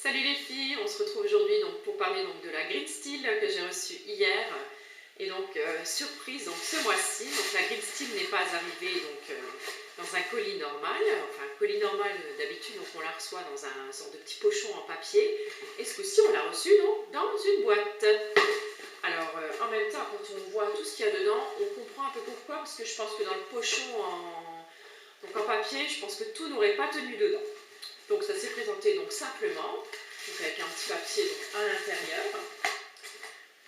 Salut les filles, on se retrouve aujourd'hui donc pour parler donc de la Grid Steel que j'ai reçue hier. Et donc surprise donc ce mois-ci, donc la Grid Steel n'est pas arrivée dans un colis normal. Enfin un colis normal d'habitude donc on la reçoit dans un sorte de petit pochon en papier. Et ce coup-ci on l'a reçue donc dans une boîte. Alors en même temps quand on voit tout ce qu'il y a dedans, on comprend un peu pourquoi, parce que je pense que dans le pochon en papier, je pense que tout n'aurait pas tenu dedans. Donc ça s'est présenté donc simplement, donc avec un petit papier donc, à l'intérieur.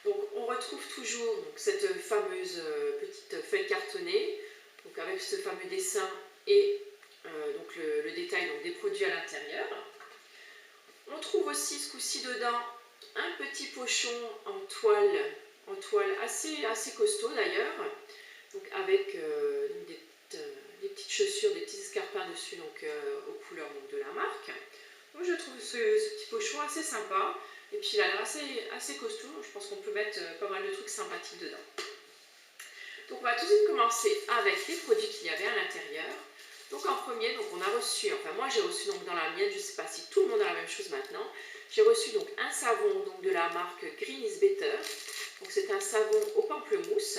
Donc on retrouve toujours donc, cette fameuse petite feuille cartonnée, donc avec ce fameux dessin et donc le détail donc, des produits à l'intérieur. On trouve aussi ce coup-ci dedans un petit pochon en toile assez costaud d'ailleurs, donc avec des petites chaussures, des petits escarpins dessus donc, aux couleurs donc, de la marque. Donc je trouve ce petit pochon assez sympa et puis il a l'air assez costaud, je pense qu'on peut mettre pas mal de trucs sympathiques dedans. Donc on va tout de suite commencer avec les produits qu'il y avait à l'intérieur. Donc en premier, donc on a reçu, enfin moi j'ai reçu donc dans la mienne, je ne sais pas si tout le monde a la même chose maintenant, j'ai reçu donc un savon donc, de la marque Green is Better. Donc c'est un savon au pamplemousse.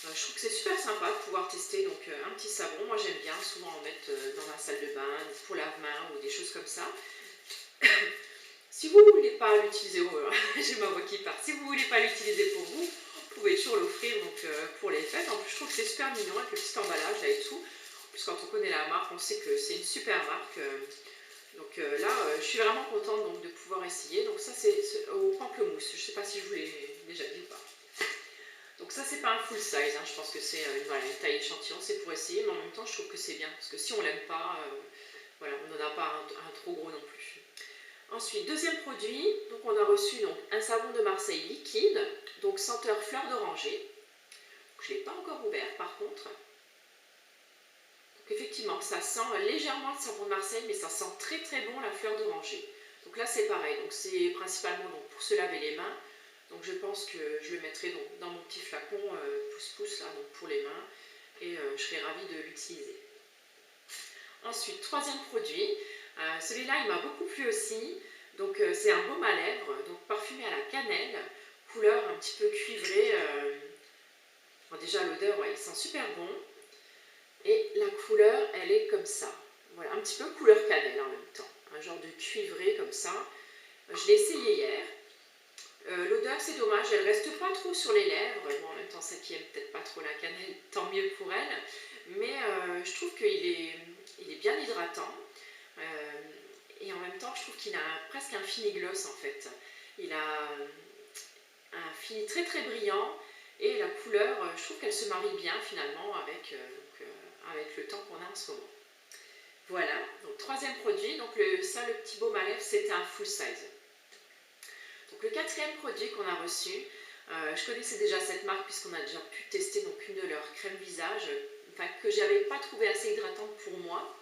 Je trouve que c'est super sympa de pouvoir tester donc, un petit savon. Moi j'aime bien souvent en mettre dans la salle de bain, pour lave-main ou des choses comme ça. Si vous ne voulez pas l'utiliser, j'ai ma voix qui part, si vous ne voulez pas l'utiliser pour vous, vous pouvez toujours l'offrir pour les fêtes. En plus je trouve que c'est super mignon avec le petit emballage là et tout. En plus quand on connaît la marque, on sait que c'est une super marque. Donc là, je suis vraiment contente donc, de pouvoir essayer. Donc ça c'est au pamplemousse, je ne sais pas si je vous l'ai déjà dit ou pas. Donc ça c'est pas un full size, hein. Je pense que c'est une taille échantillon, c'est pour essayer, mais en même temps je trouve que c'est bien, parce que si on l'aime pas, voilà, on n'en a pas un trop gros non plus. Ensuite, deuxième produit, donc on a reçu donc, un savon de Marseille liquide, donc senteur fleur d'oranger. Je ne l'ai pas encore ouvert par contre. Donc effectivement, ça sent légèrement le savon de Marseille, mais ça sent très très bon la fleur d'oranger. Donc là c'est pareil, donc c'est principalement donc, pour se laver les mains. Donc je pense que je le mettrai donc, dans mon petit flacon pouce-pouce là, donc pour les mains, et je serai ravie de l'utiliser. Ensuite, troisième produit, celui-là il m'a beaucoup plu aussi. Donc c'est un baume à lèvres, donc parfumé à la cannelle, couleur un petit peu cuivrée. Bon, déjà l'odeur, ouais, il sent super bon. Et la couleur, elle est comme ça. Voilà, un petit peu couleur cannelle en même temps. Un genre de cuivré comme ça. Je l'ai essayé hier. L'odeur c'est dommage, elle reste pas trop sur les lèvres, bon, en même temps celle qui aime peut-être pas trop la cannelle, tant mieux pour elle, mais je trouve qu'il est bien hydratant, et en même temps je trouve qu'il a presque un fini gloss en fait. Il a un fini très très brillant, et la couleur, je trouve qu'elle se marie bien finalement avec le temps qu'on a en ce moment. Voilà, donc troisième produit, donc le petit baume à lèvres c'était un full size. Donc le quatrième produit qu'on a reçu, je connaissais déjà cette marque puisqu'on a déjà pu tester donc, une de leurs crèmes visage, enfin, que je n'avais pas trouvé assez hydratante pour moi.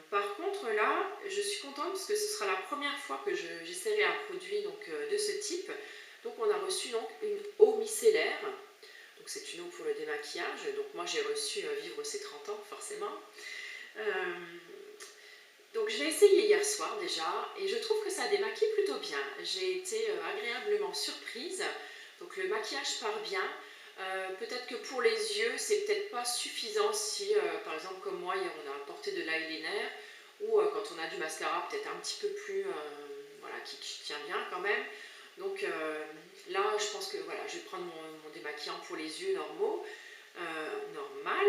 Par contre là, je suis contente parce que ce sera la première fois que j'essaierai un produit donc, de ce type. Donc on a reçu donc, une eau micellaire, donc c'est une eau pour le démaquillage, donc moi j'ai reçu vivre ses 30 ans forcément. Donc je l'ai essayé hier soir déjà et je trouve que ça démaquille plutôt bien. J'ai été agréablement surprise. Donc le maquillage part bien. Peut-être que pour les yeux, c'est peut-être pas suffisant si, par exemple comme moi, hier on a apporté de l'eyeliner ou quand on a du mascara peut-être un petit peu plus, voilà, qui tient bien quand même. Donc là, je pense que voilà, je vais prendre mon démaquillant pour les yeux normaux. Normal,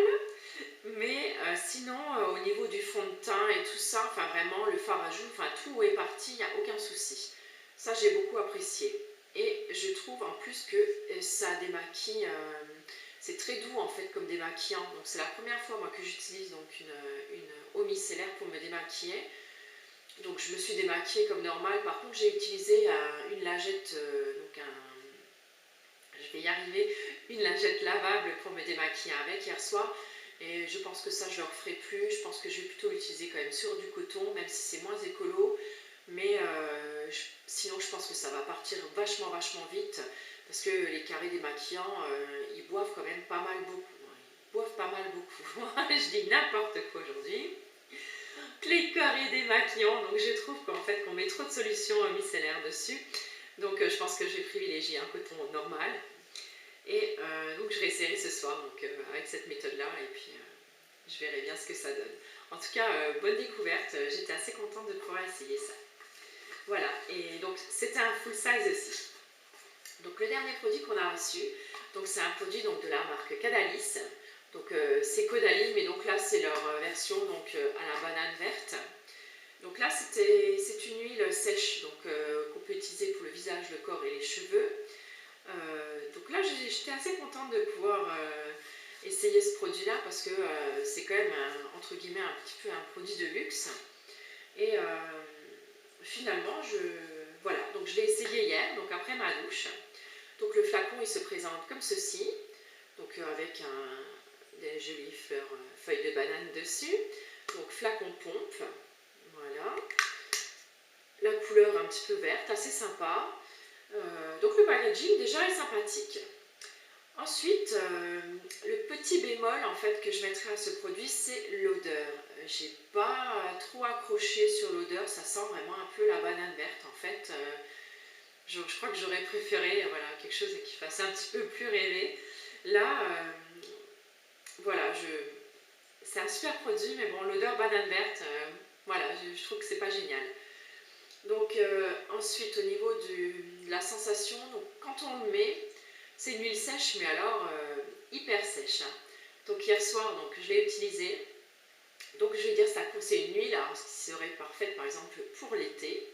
mais sinon au niveau du fond de teint et tout ça, enfin vraiment le fard à joues, enfin tout est parti, il n'y a aucun souci. Ça j'ai beaucoup apprécié et je trouve en plus que ça démaquille, c'est très doux en fait comme démaquillant. Donc c'est la première fois moi que j'utilise donc une eau micellaire pour me démaquiller. Donc je me suis démaquillée comme normal. Par contre j'ai utilisé une lingette, je vais y arriver, une lingette lavable pour me démaquiller avec hier soir. Et je pense que ça, je ne le referai plus. Je pense que je vais plutôt l'utiliser quand même sur du coton, même si c'est moins écolo. Mais sinon, je pense que ça va partir vachement vite. Parce que les carrés démaquillants, ils boivent quand même pas mal beaucoup. Ils boivent pas mal beaucoup. Je dis n'importe quoi aujourd'hui. les corps et démaquillants. Donc je trouve qu'en fait qu'on met trop de solutions micellaires dessus. Donc je pense que je vais privilégier un coton normal. Et donc je réessayerai ce soir donc, avec cette méthode-là et puis je verrai bien ce que ça donne. En tout cas, bonne découverte, j'étais assez contente de pouvoir essayer ça. Voilà, et donc c'était un full size aussi. Donc le dernier produit qu'on a reçu, donc c'est un produit donc, de la marque Caudalie. Donc c'est Caudalie, mais donc là c'est leur version donc, à la banane verte. Donc là c'est une huile sèche donc qu'on peut utiliser pour le visage, le corps et les cheveux. Donc là j'étais assez contente de pouvoir essayer ce produit là parce que c'est quand même entre guillemets un petit peu un produit de luxe. Et finalement voilà, donc je l'ai essayé hier, donc après ma douche. Donc le flacon il se présente comme ceci, donc avec des jolies feuilles de banane dessus. Donc flacon pompe, voilà. La couleur un petit peu verte, assez sympa. Donc le packaging déjà est sympathique. Ensuite, le petit bémol en fait que je mettrai à ce produit, c'est l'odeur. J'ai pas trop accroché sur l'odeur, ça sent vraiment un peu la banane verte en fait. Je crois que j'aurais préféré voilà, quelque chose qui fasse un petit peu plus rêver. Là, voilà, c'est un super produit, mais bon, l'odeur banane verte, voilà, je trouve que c'est pas génial. Donc ensuite, au niveau de la sensation, donc, quand on le met, c'est une huile sèche, mais alors hyper sèche. Hein. Donc hier soir, donc, je l'ai utilisée. Donc je vais dire ça, c'est une huile alors, qui serait parfaite par exemple pour l'été.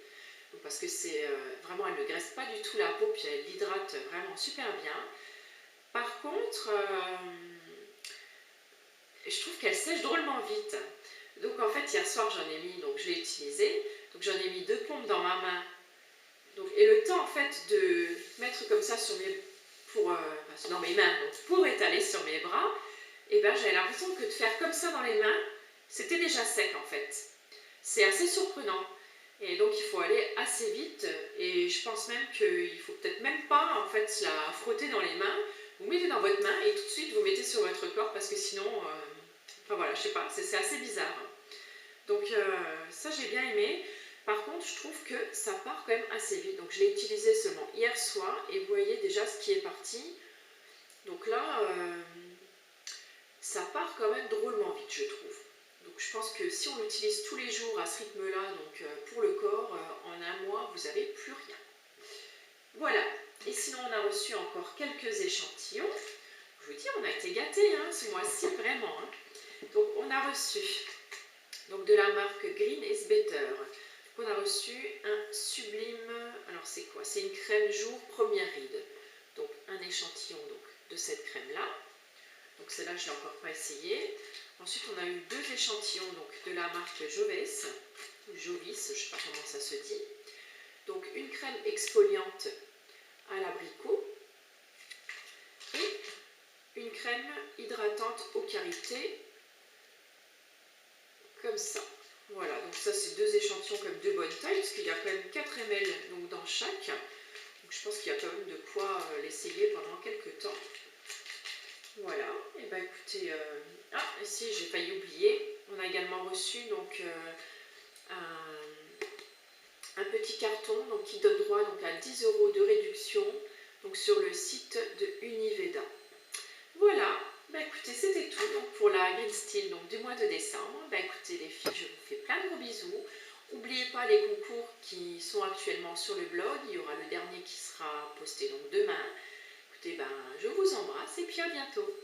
Parce que c'est vraiment, elle ne graisse pas du tout la peau, puis elle l'hydrate vraiment super bien. Par contre, je trouve qu'elle sèche drôlement vite. Donc en fait, hier soir, j'en ai mis, donc je l'ai utilisée. Donc j'en ai mis 2 pompes dans ma main. Donc, et le temps en fait de mettre comme ça sur dans mes mains, donc pour étaler sur mes bras, et ben j'avais l'impression que de faire comme ça dans les mains, c'était déjà sec en fait. C'est assez surprenant. Et donc il faut aller assez vite et je pense même qu'il ne faut peut-être même pas en fait la frotter dans les mains. Vous mettez dans votre main et tout de suite vous mettez sur votre corps parce que sinon, enfin voilà, je sais pas, c'est assez bizarre. Donc ça j'ai bien aimé. Par contre je trouve que ça part quand même assez vite. Donc je l'ai utilisé seulement hier soir et vous voyez déjà ce qui est parti. Donc là, ça part quand même drôlement vite je trouve. Donc je pense que si on l'utilise tous les jours à ce rythme-là, donc pour le corps, en un mois, vous n'avez plus rien. Voilà. Et sinon, on a reçu encore quelques échantillons. Je vous dis, on a été gâtés hein, ce mois-ci, vraiment. Hein. Donc on a reçu donc, de la marque Green is Better. On a reçu un sublime, alors c'est quoi? C'est une crème jour première ride. Donc un échantillon donc, de cette crème-là. Donc celle-là, je ne l'ai encore pas essayé. Ensuite, on a eu 2 échantillons donc, de la marque Jovis, je ne sais pas comment ça se dit. Donc une crème exfoliante à l'abricot et une crème hydratante au karité, comme ça. Voilà, donc ça c'est 2 échantillons comme de bonne taille, parce qu'il y a quand même 4 ml donc, dans chaque. Donc je pense qu'il y a quand même de quoi l'essayer pendant quelques temps. Voilà, et bah écoutez, ici j'ai failli oublier, on a également reçu donc un petit carton donc, qui donne droit donc, à 10 € de réduction donc, sur le site de Univeda. Voilà, bah écoutez, c'était tout donc, pour la Green Steel donc, du mois de décembre. Bah écoutez les filles, je vous fais plein de gros bisous. N'oubliez pas les concours qui sont actuellement sur le blog, il y aura le dernier qui sera posté donc, demain. Écoutez, ben, je vous embrasse et puis à bientôt.